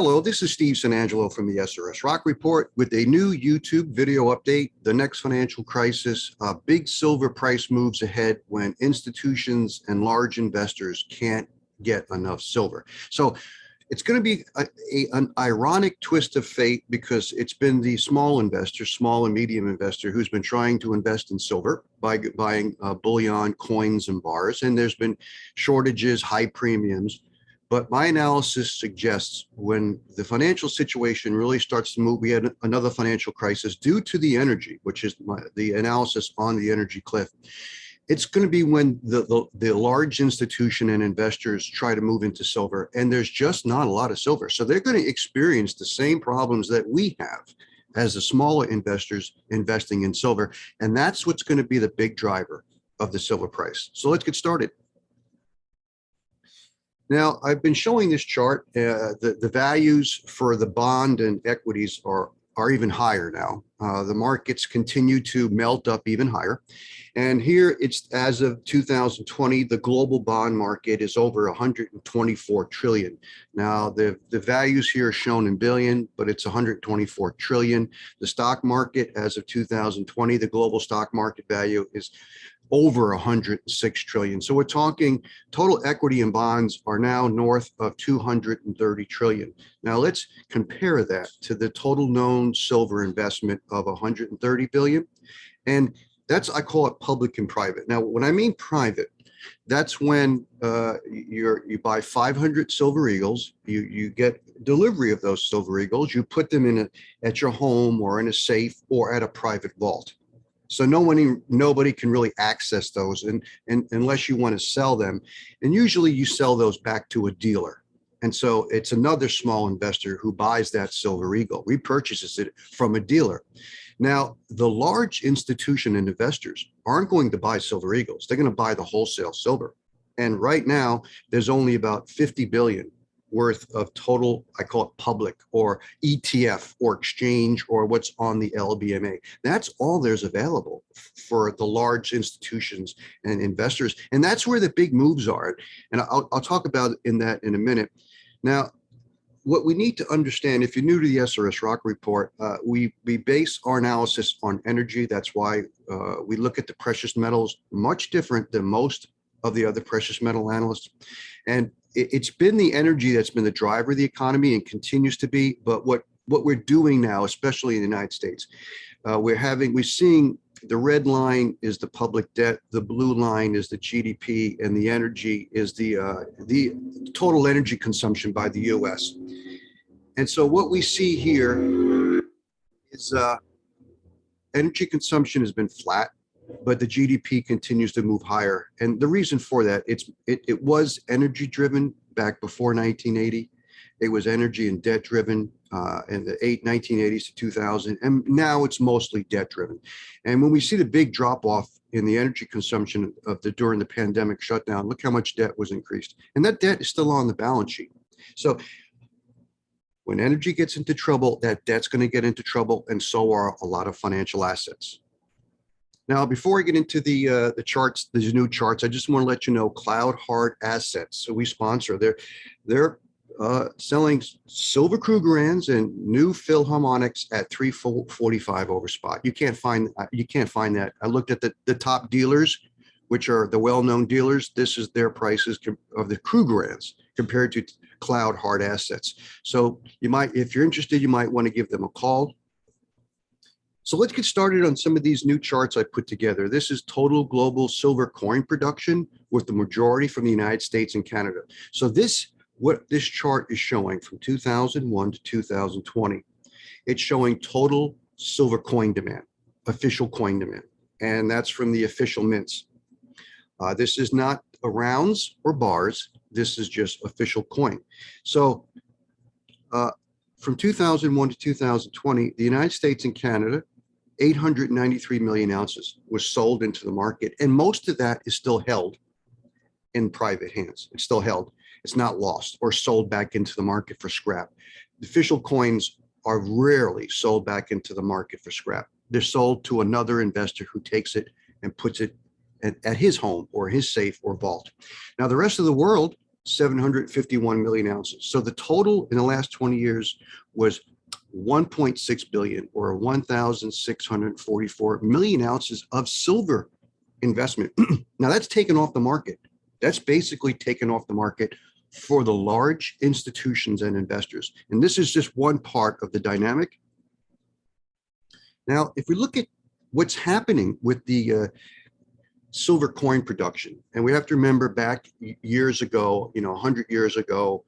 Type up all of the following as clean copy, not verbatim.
Hello, this is Steve Sanangelo from the SRS Rock Report with a new YouTube video update, the next financial crisis, big silver price moves ahead when institutions and large investors can't get enough silver. So it's going to be an ironic twist of fate because it's been the small investor, small and medium investor who's been trying to invest in silver by buying bullion, coins, and bars. And there's been shortages, high premiums. But my analysis suggests when the financial situation really starts to move, we had another financial crisis due to the energy, which is the analysis on the energy cliff. It's going to be when the large institution and investors try to move into silver, and there's just not a lot of silver. So they're going to experience the same problems that we have as the smaller investors investing in silver. And that's what's going to be the big driver of the silver price. So let's get started. Now, I've been showing this chart. The values for the bond and equities are even higher now. The markets continue to melt up even higher. And here it's as of 2020, the global bond market is over 124 trillion. Now, the values here are shown in billion, but it's 124 trillion. The stock market as of 2020, the global stock market value is over 106 trillion. So we're talking total equity and bonds are now north of 230 trillion. Now let's compare that to the total known silver investment of 130 billion. And that's, I call it public and private. Now, when I mean private, that's when you buy 500 silver eagles, you get delivery of those silver eagles, you put them at your home or in a safe or at a private vault. So nobody can really access those and unless you want to sell them. And usually you sell those back to a dealer. And so it's another small investor who buys that silver eagle, repurchases it from a dealer. Now, the large institution and investors aren't going to buy silver eagles. They're going to buy the wholesale silver. And right now, there's only about 50 billion worth of total, I call it public or ETF or exchange or what's on the LBMA. That's all there's available for the large institutions and investors. And that's where the big moves are. And I'll talk about that in a minute. Now, what we need to understand, if you're new to the SRS Rock Report, we base our analysis on energy. That's why we look at the precious metals much different than most of the other precious metal analysts. And it's been the energy that's been the driver of the economy and continues to be. But what we're doing now, especially in the United States, we're seeing the red line is the public debt, the blue line is the GDP, and the energy is the total energy consumption by the U.S. And so what we see here is energy consumption has been flat, but the GDP continues to move higher. And the reason for that, it was energy driven back before 1980. It was energy and debt driven in the 1980s to 2000. And now it's mostly debt driven. And when we see the big drop off in the energy consumption during the pandemic shutdown, look how much debt was increased. And that debt is still on the balance sheet. So when energy gets into trouble, that debt's going to get into trouble, and so are a lot of financial assets. Now, before I get into the charts, these new charts, I just want to let you know Cloud Hard Assets. So we sponsor. They're selling silver Krugerrands and new Philharmonics at $345 over spot. You can't find that. I looked at the top dealers, which are the well-known dealers. This is their prices of the Krugerrands compared to Cloud Hard Assets. So you might, if you're interested, you might want to give them a call. So let's get started on some of these new charts I put together. This is total global silver coin production with the majority from the United States and Canada. So what this chart is showing from 2001 to 2020, it's showing total silver coin demand, official coin demand. And that's from the official mints. This is not rounds or bars. This is just official coin. So from 2001 to 2020, the United States and Canada, 893 million ounces was sold into the market. And most of that is still held in private hands. It's still held. It's not lost or sold back into the market for scrap. The official coins are rarely sold back into the market for scrap. They're sold to another investor who takes it and puts it at his home or his safe or vault. Now, the rest of the world 751 million ounces. So the total in the last 20 years was 1.6 billion, or 1,644 million ounces of silver investment. Now that's taken off the market. That's basically taken off the market for the large institutions and investors. And this is just one part of the dynamic. Now, if we look at what's happening with the silver coin production, and we have to remember back years ago, 100 years ago,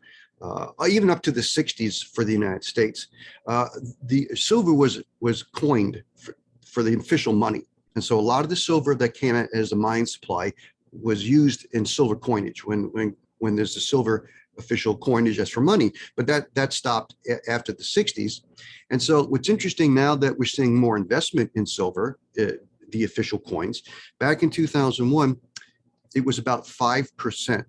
even up to the 60s for the United States, the silver was coined for the official money. And so a lot of the silver that came out as a mine supply was used in silver coinage when there's the silver official coinage as for money, but that stopped after the 60s. And so what's interesting now that we're seeing more investment in silver, the official coins, back in 2001, it was about 5%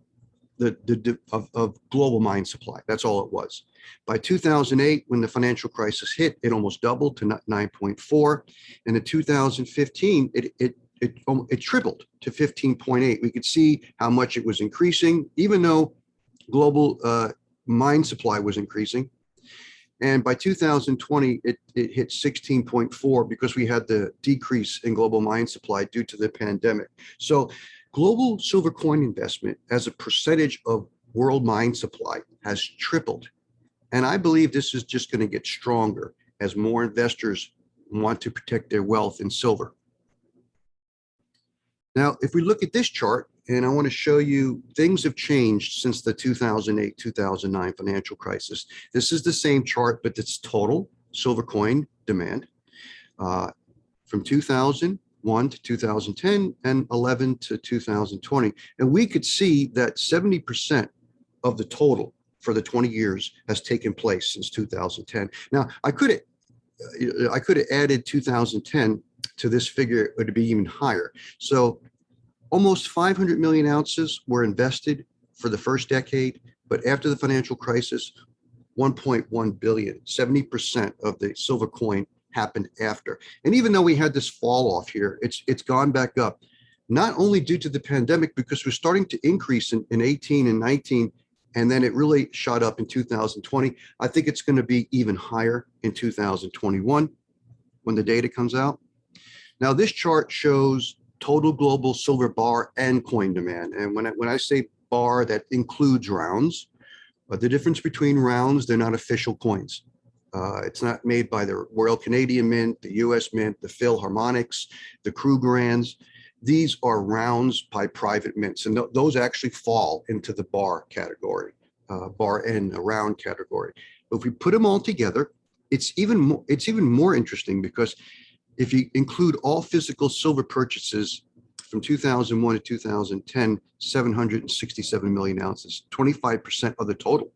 of global mine supply. That's all it was. By 2008, when the financial crisis hit, it almost doubled to 9.4. And in 2015, it tripled to 15.8. We could see how much it was increasing, even though global mine supply was increasing. And by 2020, it hit 16.4 because we had the decrease in global mine supply due to the pandemic. So global silver coin investment as a percentage of world mine supply has tripled. And I believe this is just going to get stronger as more investors want to protect their wealth in silver. Now, if we look at this chart, and I want to show you things have changed since the 2008-2009 financial crisis. This is the same chart, but it's total silver coin demand from 2001 to 2010 and 11 to 2020. And we could see that 70% of the total for the 20 years has taken place since 2010. Now, I could have added 2010 to this figure, it would be even higher. So almost 500 million ounces were invested for the first decade, but after the financial crisis, 1.1 billion, 70% of the silver coin happened after. And even though we had this fall off here, it's gone back up, not only due to the pandemic, because we're starting to increase in 18 and 19, and then it really shot up in 2020. I think it's going to be even higher in 2021 when the data comes out. Now, this chart shows total global silver bar and coin demand. And when I say bar, that includes rounds. But the difference between rounds, they're not official coins. It's not made by the Royal Canadian Mint, the US Mint, the Philharmonics, the Krugerrands. These are rounds by private mints, and those actually fall into the bar category, bar and a round category. But if we put them all together, it's even more interesting, because if you include all physical silver purchases from 2001 to 2010, 767 million ounces, 25% of the total.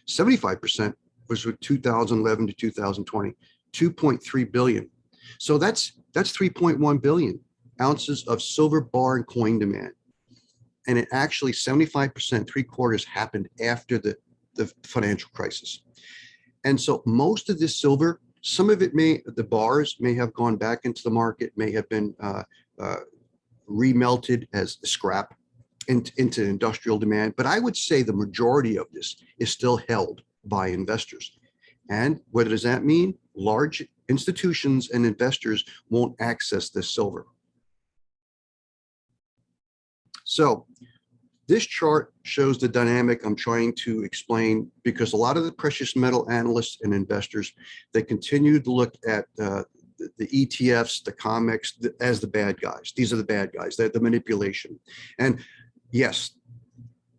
75% was from 2011 to 2020, 2.3 billion. So that's 3.1 billion ounces of silver bar and coin demand. And it actually 75%, 3/4 happened after the financial crisis. And so most of this silver, some of it the bars may have gone back into the market, may have been remelted as scrap into industrial demand. But I would say the majority of this is still held by investors. And what does that mean? Large institutions and investors won't access this silver. So this chart shows the dynamic I'm trying to explain, because a lot of the precious metal analysts and investors, they continue to look at the ETFs, the COMEX as the bad guys. These are the bad guys, they're the manipulation. And yes,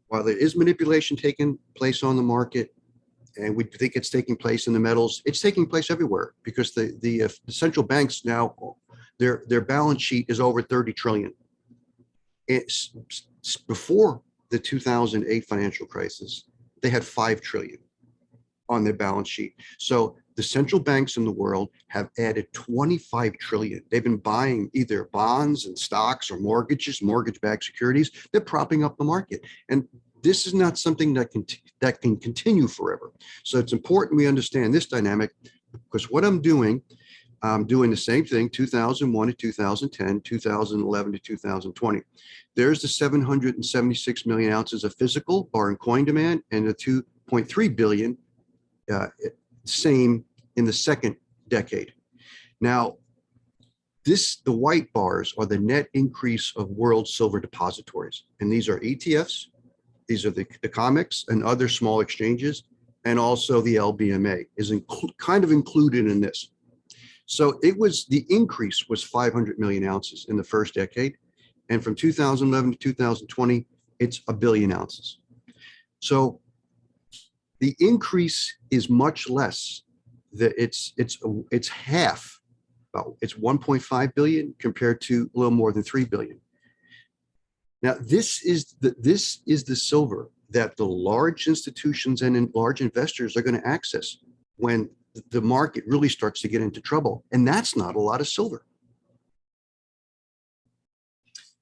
while there is manipulation taking place on the market, and we think it's taking place in the metals, it's taking place everywhere, because the central banks now, their balance sheet is over 30 trillion. It's before the 2008 financial crisis, they had 5 trillion on their balance sheet. So the central banks in the world have added 25 trillion. They've been buying either bonds and stocks or mortgages, mortgage-backed securities. They're propping up the market. And this is not something that can continue forever. So it's important we understand this dynamic, because what I'm doing, doing the same thing, 2001 to 2010, 2011 to 2020. There's the 776 million ounces of physical bar and coin demand, and the 2.3 billion, same in the second decade. Now, the white bars are the net increase of world silver depositories. And these are ETFs, these are the COMEX and other small exchanges, and also the LBMA is kind of included in this. So the increase was 500 million ounces in the first decade. And from 2011 to 2020, it's 1 billion ounces. So the increase is much less. It's half. It's 1.5 billion compared to a little more than 3 billion. Now, this is the silver that the large institutions and large investors are going to access when the market really starts to get into trouble. And that's not a lot of silver.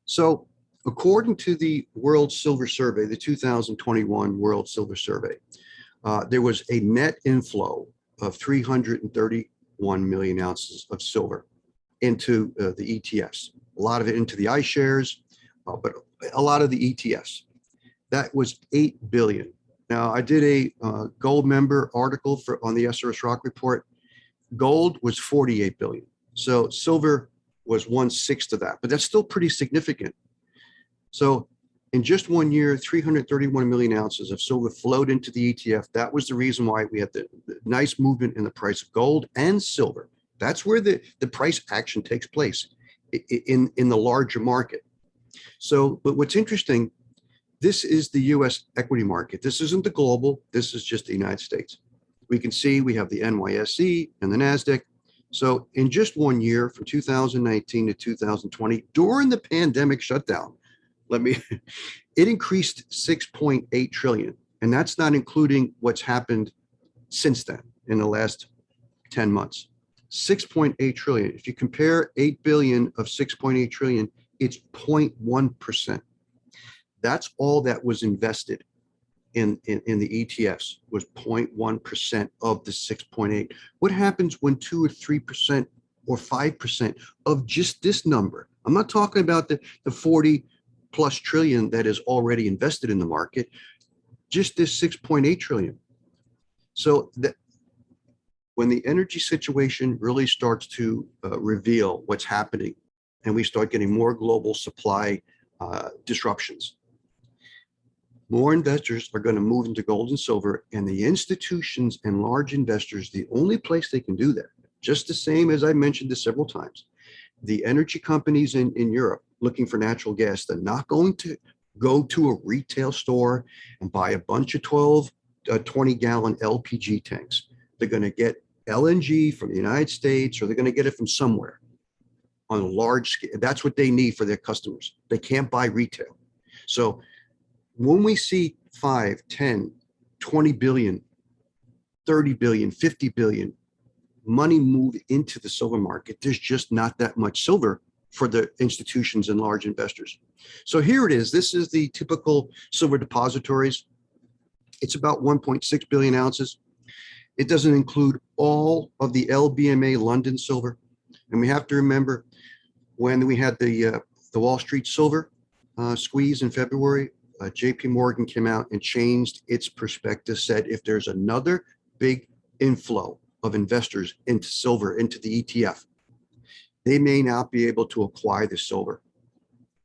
So according to the World Silver Survey, the 2021 World Silver Survey, there was a net inflow of 331 million ounces of silver into the ETFs. A lot of it into the iShares, but a lot of the ETFs. That was 8 billion. Now, I did a gold member article on the SRS Rock Report. Gold was 48 billion. So silver was 1/6 of that, but that's still pretty significant. So in just 1 year, 331 million ounces of silver flowed into the ETF. That was the reason why we had the nice movement in the price of gold and silver. That's where the price action takes place in the larger market. So, but what's interesting, this is the US equity market. This isn't the global, this is just the United States. We can see we have the NYSE and the NASDAQ. So in just 1 year, from 2019 to 2020, during the pandemic shutdown, it increased 6.8 trillion. And that's not including what's happened since then in the last 10 months. 6.8 trillion. If you compare 8 billion of 6.8 trillion, it's 0.1%. That's all that was invested in the ETFs was 0.1% of the 6.8. What happens when 2 or 3% or 5% of just this number? I'm not talking about the 40 plus trillion that is already invested in the market, just this 6.8 trillion. So that when the energy situation really starts to reveal what's happening and we start getting more global supply disruptions, more investors are going to move into gold and silver, and the institutions and large investors, the only place they can do that, just the same as I mentioned this several times, the energy companies in Europe looking for natural gas, they're not going to go to a retail store and buy a bunch of 20-gallon LPG tanks. They're going to get LNG from the United States, or they're going to get it from somewhere on a large scale. That's what they need for their customers. They can't buy retail. So when we see 5, 10, 20 billion, 30 billion, 50 billion money move into the silver market, there's just not that much silver for the institutions and large investors. So here it is. This is the typical silver depositories. It's about 1.6 billion ounces. It doesn't include all of the LBMA London silver. And we have to remember when we had the Wall Street silver squeeze in February, JP Morgan came out and changed its perspective, said if there's another big inflow of investors into silver, into the ETF, they may not be able to acquire the silver.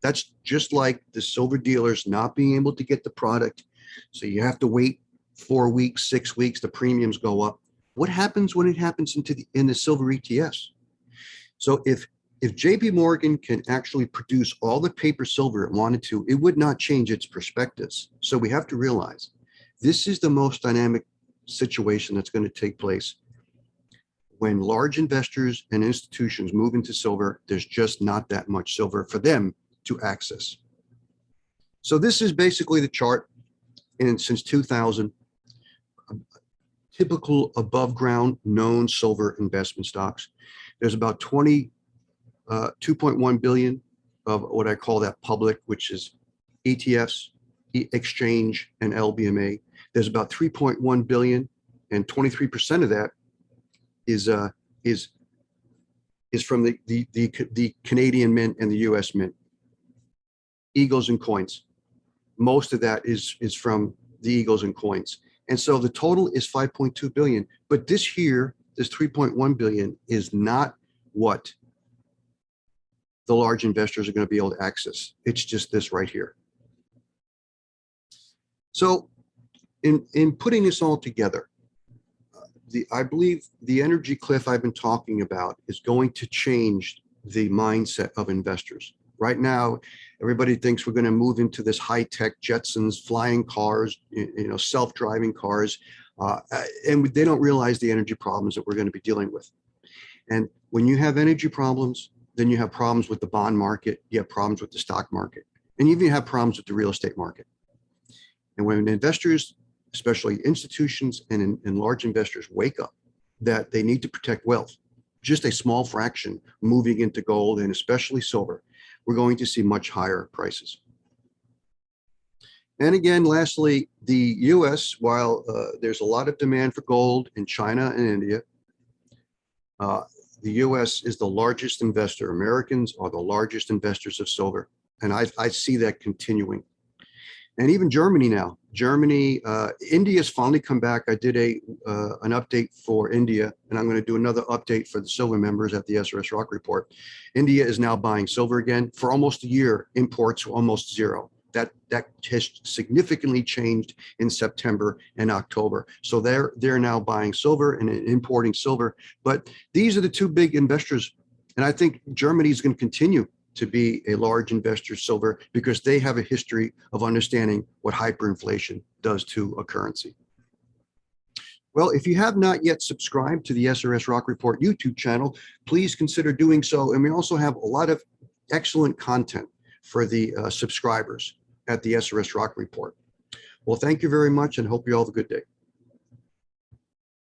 That's just like the silver dealers not being able to get the product. So you have to wait 4 weeks, 6 weeks, the premiums go up. What happens when it happens in the silver ETFs? So if JP Morgan can actually produce all the paper silver it wanted to, it would not change its perspectives. So we have to realize this is the most dynamic situation that's going to take place. When large investors and institutions move into silver, there's just not that much silver for them to access. So this is basically the chart. And since 2000, typical above ground known silver investment stocks. There's about 2.1 billion of what I call that public, which is ETFs, exchange, and LBMA. There's about 3.1 billion, and 23% of that is is from the Canadian Mint and the US Mint. Eagles and coins. Most of that is from the Eagles and coins. And so the total is 5.2 billion. But this here, this 3.1 billion is not what the large investors are going to be able to access. It's just this right here. So in putting this all together, I believe the energy cliff I've been talking about is going to change the mindset of investors. Right now, everybody thinks we're going to move into this high-tech Jetsons, flying cars, self-driving cars, and they don't realize the energy problems that we're going to be dealing with. And when you have energy problems, then you have problems with the bond market, you have problems with the stock market, and you even have problems with the real estate market. And when investors, especially institutions and large investors, wake up that they need to protect wealth, just a small fraction moving into gold and especially silver, we're going to see much higher prices. And again, lastly, the US, while there's a lot of demand for gold in China and India, the US is the largest investor. Americans are the largest investors of silver. And I see that continuing. And even Germany now. Germany, India's finally come back. I did an update for India, and I'm going to do another update for the silver members at the SRS Rock Report. India is now buying silver again. For almost a year, imports were almost zero. That has significantly changed in September and October. So they're now buying silver and importing silver. But these are the two big investors, and I think Germany is going to continue to be a large investor of silver because they have a history of understanding what hyperinflation does to a currency. Well, if you have not yet subscribed to the SRS Rock Report YouTube channel, please consider doing so. And we also have a lot of excellent content for the subscribers at the SRS Rock Report. Well, thank you very much and hope you all have a good day.